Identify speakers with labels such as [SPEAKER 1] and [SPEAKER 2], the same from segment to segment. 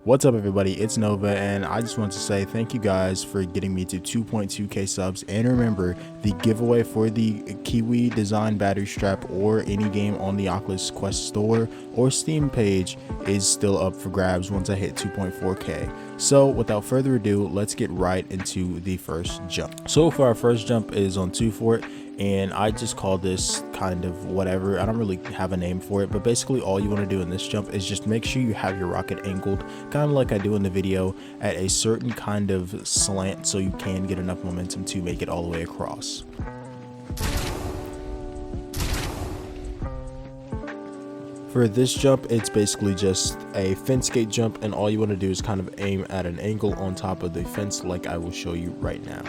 [SPEAKER 1] What's up everybody, it's Nova, and I just want to say thank you guys for getting me to 2.2k subs. And remember, the giveaway for the Kiwi design battery strap or any game on the Oculus Quest store or Steam page is still up for grabs once I hit 2.4k. So without further ado, let's get right into the first jump. So for our first jump is on 2 fort, and I just call this kind of whatever. I don't really have a name for it, but basically all you want to do in this jump is just make sure you have your rocket angled kind of like I do in the video at a certain kind of slant so you can get enough momentum to make it all the way across. For this jump, it's basically just a fence gate jump, and all you want to do is kind of aim at an angle on top of the fence like I will show you right now.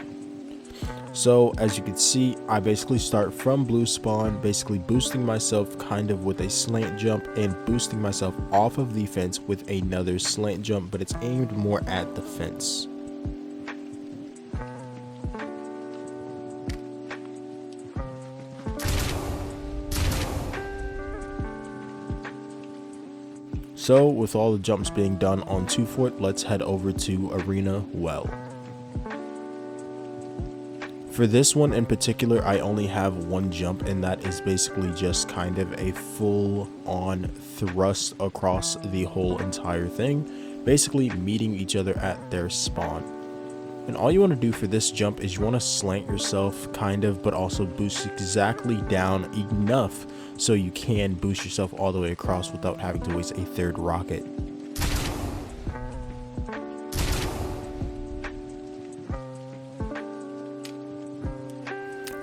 [SPEAKER 1] So as you can see, I basically start from blue spawn, basically boosting myself kind of with a slant jump and boosting myself off of the fence with another slant jump, but it's aimed more at the fence. So with all the jumps being done on 2 fort, let's head over to Arena Well. For this one in particular, I only have one jump, and that is basically just kind of a full-on thrust across the whole entire thing, basically meeting each other at their spawn. And all you want to do for this jump is you want to slant yourself kind of, but also boost exactly down enough so you can boost yourself all the way across without having to waste a third rocket.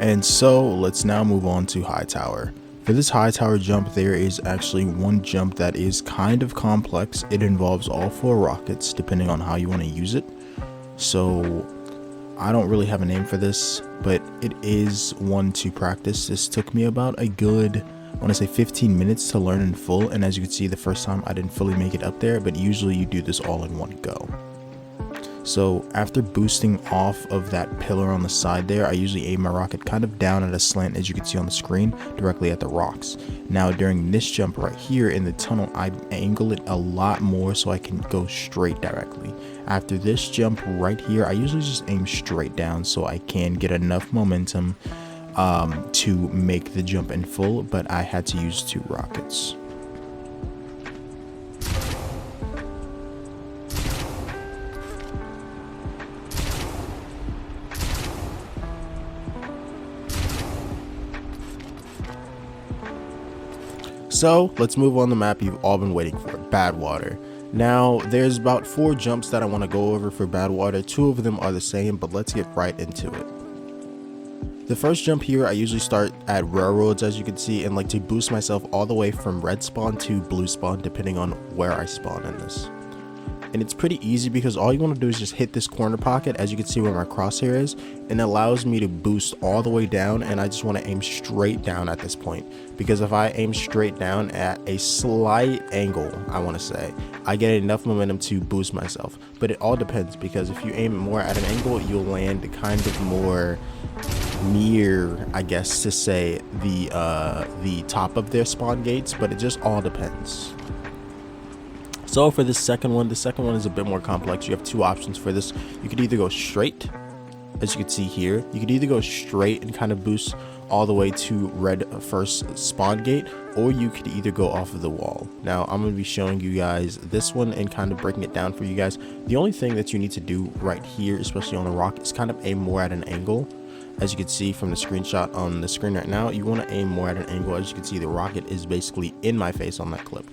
[SPEAKER 1] And so let's now move on to HighTower. For this HighTower jump, there is actually one jump that is kind of complex. It involves all 4 rockets depending on how you want to use it. So I don't really have a name for this, but it is one to practice. This took me about a good, I want to say 15 minutes to learn in full. And as you can see, the first time I didn't fully make it up there, but usually you do this all in one go. So after boosting off of that pillar on the side there, I usually aim my rocket kind of down at a slant, as you can see on the screen, directly at the rocks. Now during this jump right here in the tunnel, I angle it a lot more so I can go straight directly. After this jump right here, I usually just aim straight down so I can get enough momentum to make the jump in full, but I had to use 2 rockets. So let's move on the map you've all been waiting for, BadWater. Now there's about 4 jumps that I want to go over for BadWater. 2 of them are the same, but let's get right into it. The first jump here, I usually start at railroads, as you can see, and like to boost myself all the way from red spawn to blue spawn depending on where I spawn in this. And it's pretty easy because all you want to do is just hit this corner pocket, as you can see where my crosshair is, and it allows me to boost all the way down, and I just want to aim straight down at this point, because if I aim straight down at a slight angle, I want to say, I get enough momentum to boost myself. But it all depends, because if you aim more at an angle, you'll land kind of more near, I guess to say, the top of their spawn gates, but it just all depends. So for the second one is a bit more complex. You have 2 options for this. You could either go straight, as you can see here. You could either go straight and kind of boost all the way to red first spawn gate, or you could either go off of the wall. Now I'm going to be showing you guys this one and kind of breaking it down for you guys. The only thing that you need to do right here, especially on the rock, is kind of aim more at an angle. As you can see from the screenshot on the screen right now, you want to aim more at an angle. As you can see, the rocket is basically in my face on that clip.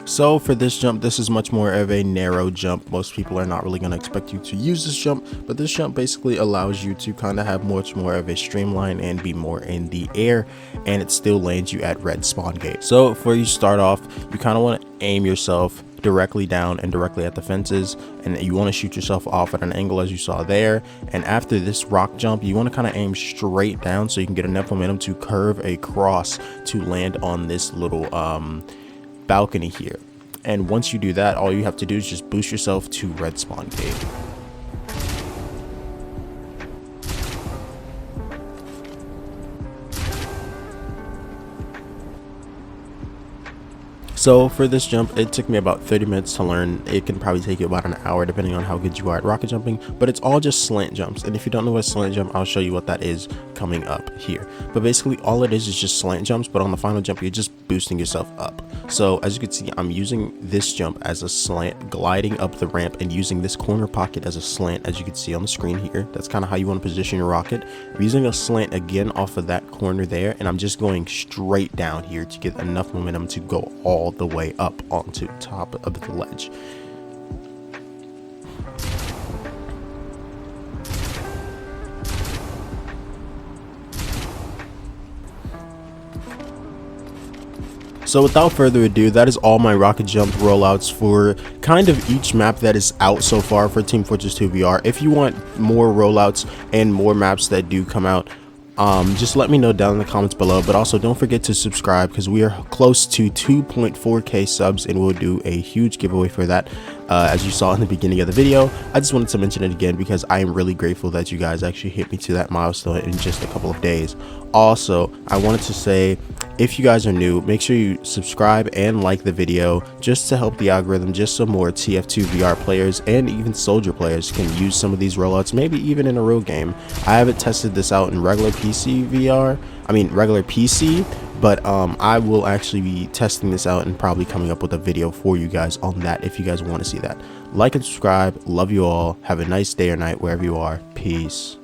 [SPEAKER 1] So for this jump, this is much more of a narrow jump. Most people are not really going to expect you to use this jump, but this jump basically allows you to kind of have much more of a streamline and be more in the air, and it still lands you at red spawn gate. So before you start off, you kind of want to aim yourself directly down and directly at the fences, and you want to shoot yourself off at an angle as you saw there. And after this rock jump, you want to kind of aim straight down so you can get enough momentum to curve across to land on this little balcony here. And once you do that, all you have to do is just boost yourself to red spawn gate. So for this jump, it took me about 30 minutes to learn. It can probably take you about an hour depending on how good you are at rocket jumping, but it's all just slant jumps. And if you don't know what a slant jump, I'll show you what that is coming up here. But basically all it is just slant jumps, but on the final jump, you're just boosting yourself up. So as you can see, I'm using this jump as a slant, gliding up the ramp and using this corner pocket as a slant, as you can see on the screen here. That's kind of how you want to position your rocket. I'm using a slant again off of that corner there, and I'm just going straight down here to get enough momentum to go all the way up onto top of the ledge. So without further ado, that is all my rocket jump rollouts for kind of each map that is out so far for Team Fortress 2 VR. If you want more rollouts and more maps that do come out, just let me know down in the comments below. But also don't forget to subscribe, because we are close to 2.4k subs and we'll do a huge giveaway for that, as you saw in the beginning of the video. I just wanted to mention it again because I am really grateful that you guys actually hit me to that milestone in just a couple of days. Also, I wanted to say, if you guys are new, make sure you subscribe and like the video just to help the algorithm, just so more TF2 VR players and even soldier players can use some of these rollouts, maybe even in a real game. I haven't tested this out in regular PC, but I will actually be testing this out and probably coming up with a video for you guys on that if you guys want to see that. Like and subscribe. Love you all. Have a nice day or night wherever you are. Peace.